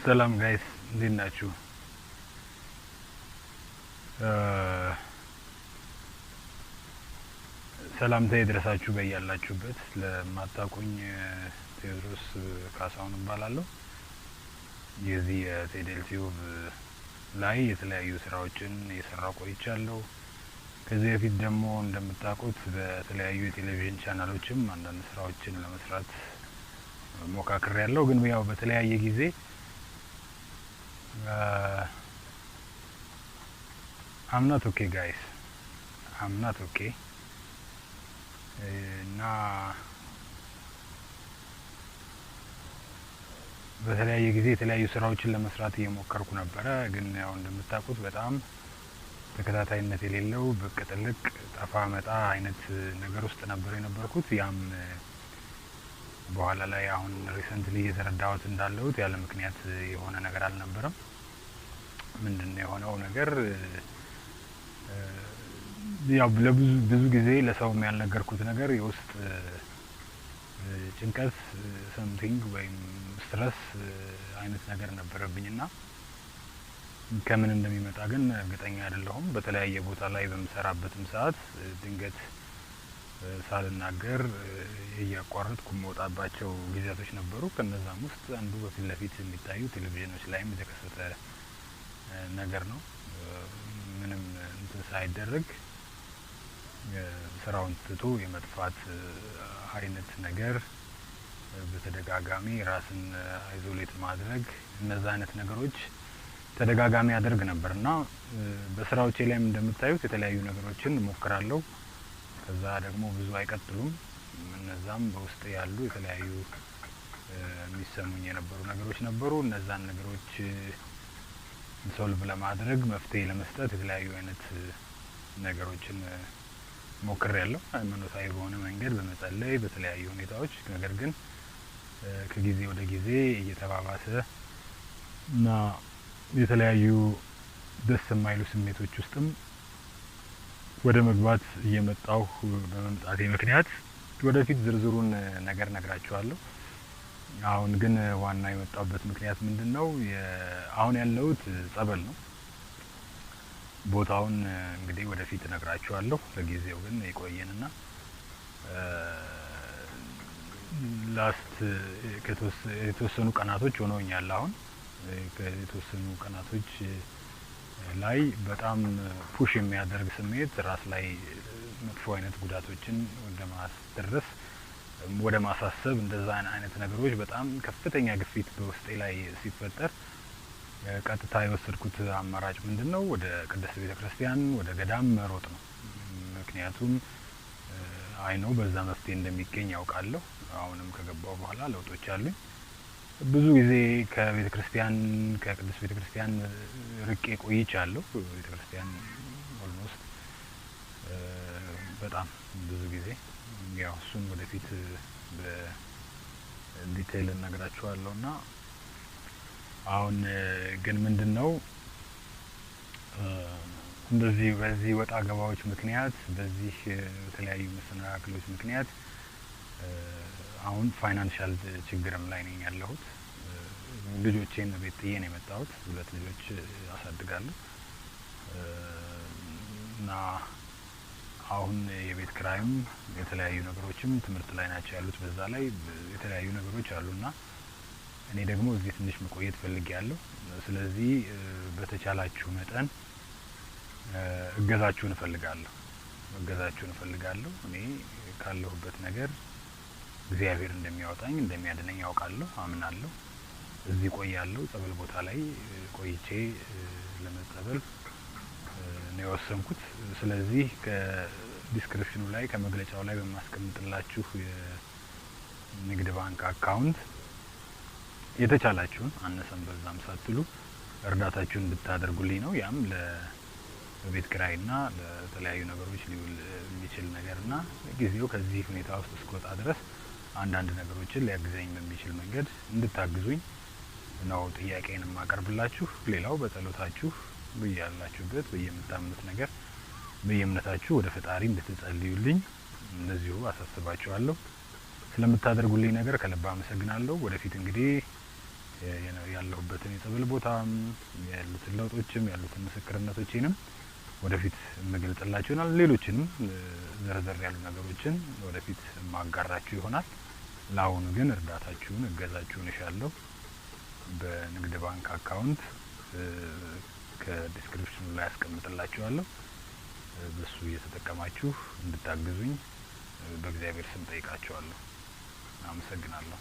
ሰላም ጋይስ እንዴት ናችሁ? ሰላምታ ይድረሳችሁ በያላችሁበት። ለማታውቁኝ ቴዎድሮስ ካሳሁን እባላለሁ። የዚህ የቴዴል ቲዩብ ላይ የተለያዩ ስራዎችን እየሰራሁ ቆይቻለሁ። ከዚህ በፊት ደግሞ እንደምታውቁት በተለያዩ የቴሌቪዥን ቻናሎችም አንዳንድ ስራዎችን ለመስራት ሞካክሬያለሁ። ግን ያው በተለያየ ጊዜ I'm not okay guys. I'm not okay. እና በተለያየ ጊዜ የተለያዩ ስራዎችን ለመስራት እየሞከርኩ ነበረ። ግን ያው እንደምታውቁት በጣም ተከታታይነት የሌለው ብቅ ጥልቅ ጠፋ መጣ አይነት ነገር ውስጥ ነበር የነበርኩት። ያም በኋላ ላይ አሁን ሪሰንትሊ እየተረዳሁት እንዳለሁት ያለ ምክንያት የሆነ ነገር አልነበረም። ምንድነው የሆነው ነገር? ያው ብዙ ጊዜ ለሰው ያልነገርኩት ነገር የውስጥ ጭንቀት ሰምቲንግ ወይም ስትረስ አይነት ነገር ነበረብኝና ከምን እንደሚመጣ ግን እርግጠኛ አይደለሁም። በተለያየ ቦታ ላይ በምሰራበትም ሰዓት ድንገት ሳልናገር እያቋረጥኩ የምወጣባቸው ጊዜያቶች ነበሩ። ከነዛም ውስጥ አንዱ በፊት ለፊት የሚታዩ ቴሌቪዥኖች ላይም የተከሰተ ነገር ነው። ምንም እንትን ሳይደረግ ስራውን ትቶ የመጥፋት አይነት ነገር፣ በተደጋጋሚ ራስን አይዞሌት ማድረግ፣ እነዛ አይነት ነገሮች ተደጋጋሚ አደርግ ነበርና በስራዎቼ ላይም እንደምታዩት የተለያዩ ነገሮችን እሞክራለሁ። ከዛ ደግሞ ብዙ አይቀጥሉም። እነዛም በውስጥ ያሉ የተለያዩ የሚሰሙኝ የነበሩ ነገሮች ነበሩ። እነዛን ነገሮች ሶልቭ ለማድረግ መፍትሄ ለመስጠት የተለያዩ አይነት ነገሮችን ሞክሬያለሁ። ሃይማኖታዊ በሆነ መንገድ በመጸለይ በተለያዩ ሁኔታዎች። ነገር ግን ከጊዜ ወደ ጊዜ እየተባባሰ እና የተለያዩ ደስ የማይሉ ስሜቶች ውስጥም ወደ መግባት እየመጣሁ በመምጣቴ ምክንያት ወደፊት ዝርዝሩን ነገር ነግራችኋለሁ። አሁን ግን ዋና የመጣሁበት ምክንያት ምንድነው? አሁን ያለሁት ጸበል ነው። ቦታውን እንግዲህ ወደፊት እነግራችኋለሁ። ለጊዜው ግን ይቆየንና ላስት የተወሰኑ ቀናቶች ሆነውኛል። አሁን የተወሰኑ ቀናቶች ላይ በጣም ፑሽ የሚያደርግ ስሜት ራስ ላይ መጥፎ አይነት ጉዳቶችን ወደ ማስደረስ ወደ ማሳሰብ እንደዛ አይነት ነገሮች በጣም ከፍተኛ ግፊት በውስጤ ላይ ሲፈጠር ቀጥታ የወሰድኩት አማራጭ ምንድነው? ወደ ቅድስት ቤተክርስቲያን ወደ ገዳም መሮጥ ነው። ምክንያቱም አይኖ በዛ መፍትሄ እንደሚገኝ ያውቃለሁ። አሁንም ከገባው በኋላ ለውጦች አሉኝ። ብዙ ጊዜ ከቤተክርስቲያን ከቅድስት ቤተክርስቲያን ርቄ ቆይቻለሁ። ቤተክርስቲያን ኦልሞስት በጣም ብዙ ጊዜ ያው እሱን ወደፊት በዲቴይል እነግራችኋለሁና አሁን ግን ምንድነው እንደዚህ በዚህ ወጣ ገባዎች ምክንያት በዚህ የተለያዩ መሰናክሎች ምክንያት አሁን ፋይናንሻል ችግርም ላይ ነኝ ያለሁት። ልጆቼን ቤት ጥዬ ነው የመጣሁት። 2 ልጆች አሳድጋለሁ እና አሁን የቤት ክራይም የተለያዩ ነገሮችም ትምህርት ላይ ናቸው ያሉት። በዛ ላይ የተለያዩ ነገሮች አሉና እኔ ደግሞ እዚህ ትንሽ መቆየት ፈልጌያለሁ። ስለዚህ በተቻላችሁ መጠን እገዛችሁን እፈልጋለሁ። እኔ ካለሁበት ነገር እግዚአብሔር እንደሚያወጣኝ እንደሚያድነኝ ያውቃለሁ፣ አምናለሁ። እዚህ ቆያለሁ። ጸበል ቦታ ላይ ቆይቼ ለመጸበል ነው የወሰንኩት። ስለዚህ ከዲስክሪፕሽኑ ላይ ከመግለጫው ላይ በማስቀምጥላችሁ የንግድ ባንክ አካውንት የተቻላችሁን አነሰም በዛም ሳትሉ እርዳታችሁን እንድታደርጉልኝ ነው። ያም ለቤት ኪራይና ለተለያዩ ነገሮች ሊውል የሚችል ነገርና ጊዜው ከዚህ ሁኔታ ውስጥ እስከወጣ ድረስ አንዳንድ ነገሮችን ሊያግዘኝ በሚችል መንገድ እንድታግዙኝ ነው ጥያቄን የማቀርብላችሁ። ሌላው በጸሎታችሁ በያላችሁበት በየምታምኑት ነገር በየእምነታችሁ ወደ ፈጣሪ እንድትጸልዩልኝ እንደዚሁ አሳስባችኋለሁ። ስለምታደርጉልኝ ነገር ከልብ አመሰግናለሁ። ወደፊት እንግዲህ ያለሁበትን የጸበል ቦታም ያሉትን ለውጦችም ያሉትን ምስክርነቶቼንም ወደፊት የምገልጽላችሁ ይሆናል። ሌሎችንም ዘርዘር ያሉ ነገሮችን ወደፊት ማጋራችሁ ይሆናል። ለአሁኑ ግን እርዳታችሁን እገዛችሁን እሻለሁ። በንግድ ባንክ አካውንት ከዲስክሪፕሽኑ ላይ አስቀምጥላችኋለሁ። በሱ እየተጠቀማችሁ እንድታግዙኝ በእግዚአብሔር ስም ጠይቃችኋለሁ። አመሰግናለሁ።